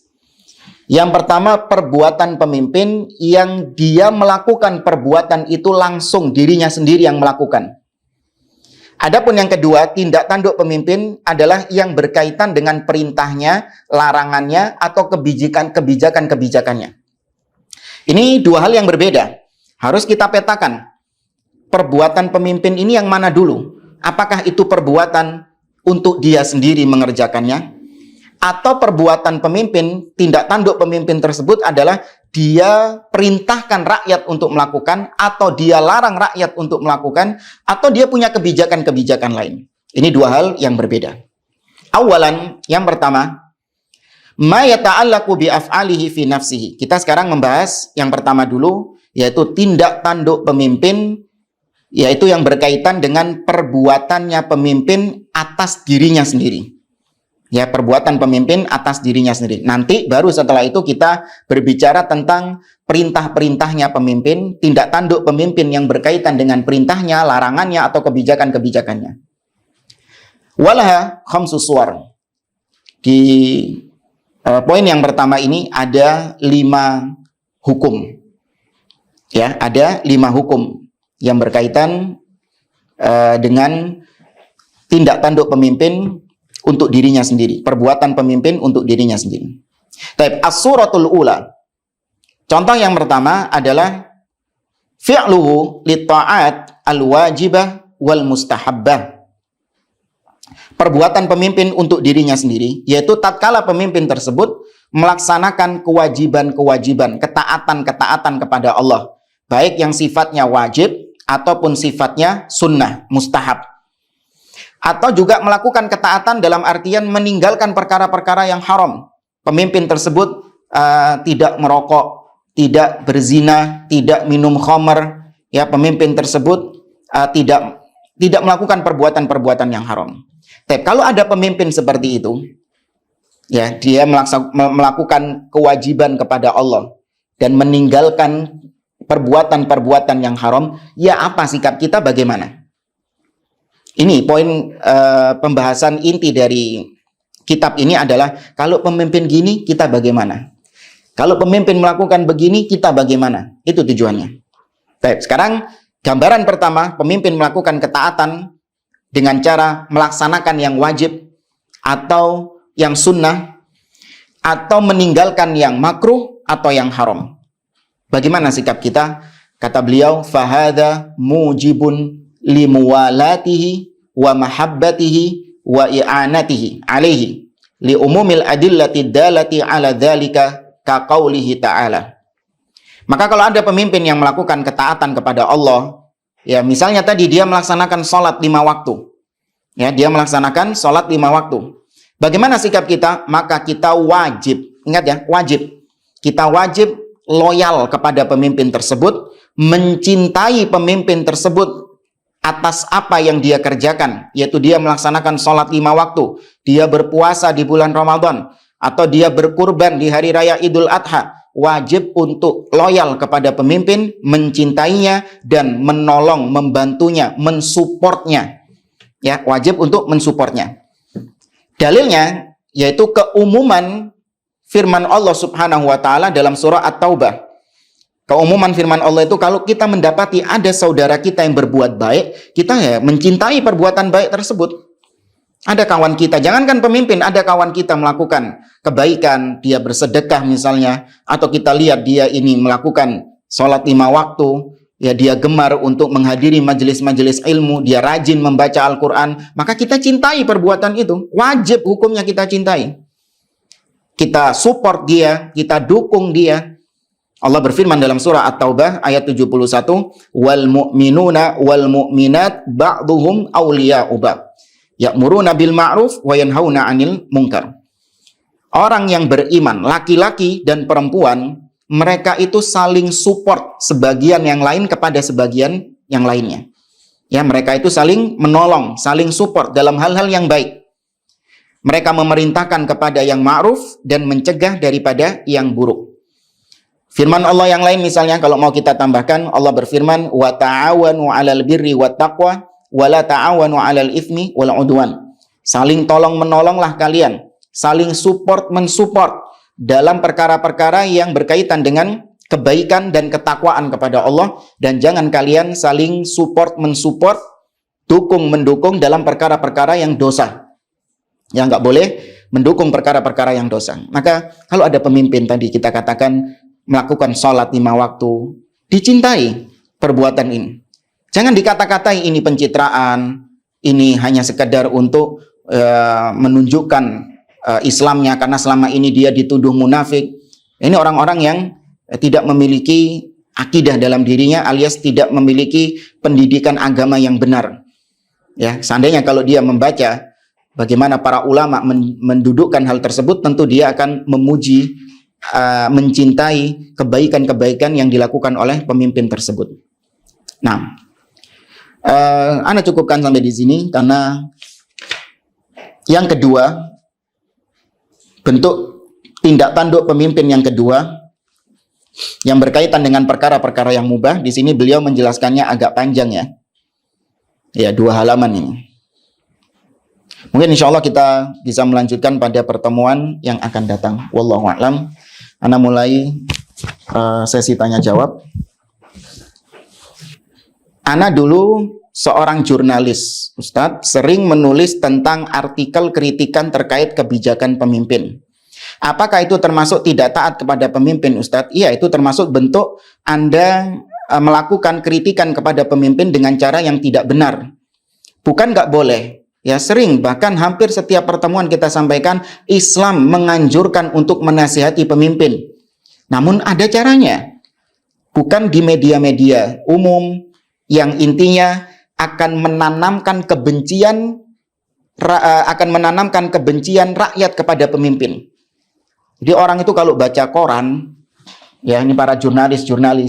Yang pertama, perbuatan pemimpin yang dia melakukan perbuatan itu langsung dirinya sendiri yang melakukan. Adapun yang kedua, tindak tanduk pemimpin adalah yang berkaitan dengan perintahnya, larangannya, atau kebijakan-kebijakannya. Ini dua hal yang berbeda. Harus kita petakan. Perbuatan pemimpin ini yang mana dulu? Apakah itu perbuatan untuk dia sendiri mengerjakannya? Atau perbuatan pemimpin, tindak tanduk pemimpin tersebut adalah dia perintahkan rakyat untuk melakukan, atau dia larang rakyat untuk melakukan, atau dia punya kebijakan-kebijakan lain. Ini dua hal yang berbeda. Awalan, yang pertama, ma yata'allaqu bi af'alihi fi nafsihi. Kita sekarang membahas yang pertama dulu, yaitu tindak tanduk pemimpin, yaitu yang berkaitan dengan perbuatannya pemimpin atas dirinya sendiri. Ya, perbuatan pemimpin atas dirinya sendiri. Nanti baru setelah itu kita berbicara tentang perintah-perintahnya pemimpin, tindak tanduk pemimpin yang berkaitan dengan perintahnya, larangannya, atau kebijakan-kebijakannya. Walaha khamsus suwar. Di poin yang pertama ini ada 5 hukum. Ya, ada 5 hukum yang berkaitan dengan tindak tanduk pemimpin untuk dirinya sendiri, perbuatan pemimpin untuk dirinya sendiri. Taib as-suratul ula. Contoh yang pertama adalah fi'luhu lit-ta'at al-wajibah wal mustahabbah. Perbuatan pemimpin untuk dirinya sendiri, yaitu tatkala pemimpin tersebut melaksanakan kewajiban-kewajiban, ketaatan-ketaatan kepada Allah, baik yang sifatnya wajib ataupun sifatnya sunnah, mustahab. Atau juga melakukan ketaatan dalam artian meninggalkan perkara-perkara yang haram. Pemimpin tersebut tidak merokok, tidak berzina, tidak minum khamr. Ya, pemimpin tersebut tidak melakukan perbuatan-perbuatan yang haram. Tapi kalau ada pemimpin seperti itu, ya, dia melakukan kewajiban kepada Allah dan meninggalkan perbuatan-perbuatan yang haram, ya apa sikap kita, bagaimana? Ini poin pembahasan inti dari kitab ini adalah kalau pemimpin gini, kita bagaimana? Kalau pemimpin melakukan begini, kita bagaimana? Itu tujuannya. Baik, sekarang gambaran pertama, pemimpin melakukan ketaatan dengan cara melaksanakan yang wajib atau yang sunnah, atau meninggalkan yang makruh atau yang haram. Bagaimana sikap kita? Kata beliau, fahada mujibun limuwalatihi wa mahabbatihi wa i'anatihi alaihi li umumil adillati dalati ala dzalika ka qaulihi ta'ala. Maka kalau ada pemimpin yang melakukan ketaatan kepada Allah, ya misalnya tadi dia melaksanakan sholat 5 waktu. Ya, dia melaksanakan sholat 5 waktu. Bagaimana sikap kita? Maka kita wajib, ingat ya, wajib. Kita wajib loyal kepada pemimpin tersebut, mencintai pemimpin tersebut atas apa yang dia kerjakan, yaitu dia melaksanakan sholat 5 waktu, dia berpuasa di bulan Ramadan, atau dia berkurban di hari raya Idul Adha. Wajib untuk loyal kepada pemimpin, mencintainya, dan menolong, membantunya, mensupportnya. Ya, wajib untuk mensupportnya. Dalilnya yaitu keumuman firman Allah Subhanahu wa taala dalam surah At-Taubah. Keumuman firman Allah itu kalau kita mendapati ada saudara kita yang berbuat baik, kita ya mencintai perbuatan baik tersebut. Ada kawan kita, jangankan pemimpin, ada kawan kita melakukan kebaikan, dia bersedekah misalnya, atau kita lihat dia ini melakukan sholat 5 waktu, ya dia gemar untuk menghadiri majelis-majelis ilmu, dia rajin membaca Al-Quran, maka kita cintai perbuatan itu, wajib hukumnya kita cintai. Kita support dia, kita dukung dia. Allah berfirman dalam surah At-Taubah ayat 71, wal mu'minuna wal mu'minat ba'duhum awliya'u ba'd ya'muruna bil ma'ruf wa yanhauna 'anil munkar. Orang yang beriman, laki-laki dan perempuan, mereka itu saling support sebagian yang lain kepada sebagian yang lainnya. Ya, mereka itu saling menolong, saling support dalam hal-hal yang baik. Mereka memerintahkan kepada yang ma'ruf dan mencegah daripada yang buruk. Firman Allah yang lain misalnya kalau mau kita tambahkan, Allah berfirman, wa ta'awanu 'alal birri wat taqwa wa la ta'awanu 'alal itsmi wal 'udwan. Saling tolong menolonglah kalian, saling support mensupport dalam perkara-perkara yang berkaitan dengan kebaikan dan ketakwaan kepada Allah, dan jangan kalian saling support mensupport mendukung dalam perkara-perkara yang dosa. Ya, nggak boleh mendukung perkara-perkara yang dosa. Maka kalau ada pemimpin tadi kita katakan melakukan sholat 5 waktu, dicintai perbuatan ini. Jangan dikata-katai ini pencitraan, ini hanya sekedar untuk menunjukkan Islamnya karena selama ini dia dituduh munafik. Ini orang-orang yang tidak memiliki akidah dalam dirinya alias tidak memiliki pendidikan agama yang benar. Ya, seandainya kalau dia membaca bagaimana para ulama mendudukkan hal tersebut, tentu dia akan memuji, mencintai kebaikan-kebaikan yang dilakukan oleh pemimpin tersebut. Nah, Ana cukupkan sampai di sini karena yang kedua, bentuk tindak tanduk pemimpin yang kedua yang berkaitan dengan perkara-perkara yang mubah. Di sini beliau menjelaskannya agak panjang ya. Ya, 2 halaman ini. Mungkin insya Allah kita bisa melanjutkan pada pertemuan yang akan datang. Wallahu a'lam. Ana mulai sesi tanya jawab. Ana dulu seorang jurnalis, Ustadz, sering menulis tentang artikel kritikan terkait kebijakan pemimpin. Apakah itu termasuk tidak taat kepada pemimpin, Ustadz? Iya, itu termasuk bentuk Anda melakukan kritikan kepada pemimpin dengan cara yang tidak benar. Bukan nggak boleh. Ya, sering, bahkan hampir setiap pertemuan kita sampaikan, Islam menganjurkan untuk menasihati pemimpin. Namun ada caranya. Bukan di media-media umum yang intinya akan menanamkan kebencian rakyat kepada pemimpin. Jadi orang itu kalau baca koran, ya ini para jurnalis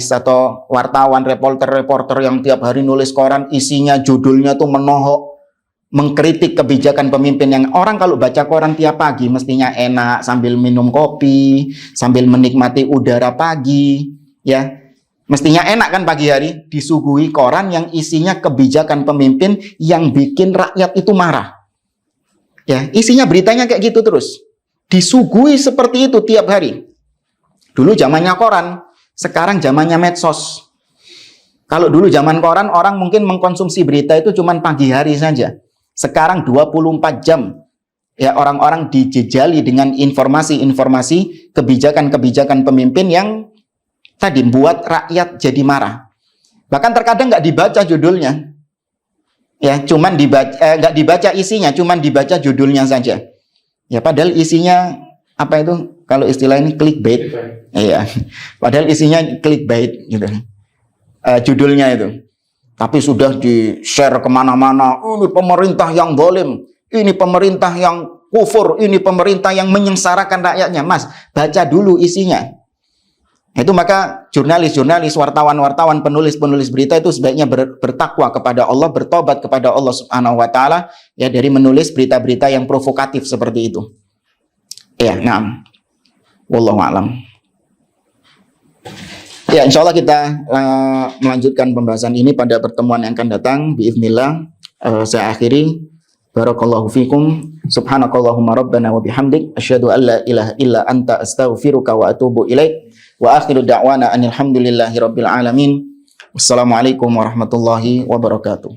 atau wartawan, reporter yang tiap hari nulis koran, isinya judulnya tuh menohok, mengkritik kebijakan pemimpin. Yang orang kalau baca koran tiap pagi mestinya enak sambil minum kopi, sambil menikmati udara pagi, ya. Mestinya enak kan pagi hari disuguhi koran yang isinya kebijakan pemimpin yang bikin rakyat itu marah. Ya, isinya beritanya kayak gitu terus. Disuguhi seperti itu tiap hari. Dulu zamannya koran, sekarang zamannya medsos. Kalau dulu zaman koran, orang mungkin mengkonsumsi berita itu cuma pagi hari saja. Sekarang 24 jam. Ya, orang-orang dijejali dengan informasi-informasi kebijakan-kebijakan pemimpin yang tadi buat rakyat jadi marah. Bahkan terkadang nggak dibaca judulnya. Ya, cuman nggak dibaca isinya, cuman dibaca judulnya saja. Ya, padahal isinya apa itu? Kalau istilah ini clickbait. Iya. Padahal isinya clickbait gitu. Judulnya itu. Tapi sudah di-share kemana-mana. Ini pemerintah yang zalim, ini pemerintah yang kufur, ini pemerintah yang menyengsarakan rakyatnya. Mas, baca dulu isinya. Itu maka jurnalis, wartawan, penulis berita itu sebaiknya bertakwa kepada Allah, bertobat kepada Allah Subhanahu wa taala ya dari menulis berita-berita yang provokatif seperti itu. Ya, na'am. Wallahu a'lam. Ya, insyaallah kita melanjutkan pembahasan ini pada pertemuan yang akan datang biiznillah. Saya akhiri. Barakallahu fikum. Subhanakallahumma rabbana wa bihamdik asyhadu an la ilaha illa anta astaghfiruka wa atubu ilaik. Wa akhiru da'wana anil hamdulillahi rabbil alamin. Wassalamualaikum warahmatullahi wabarakatuh.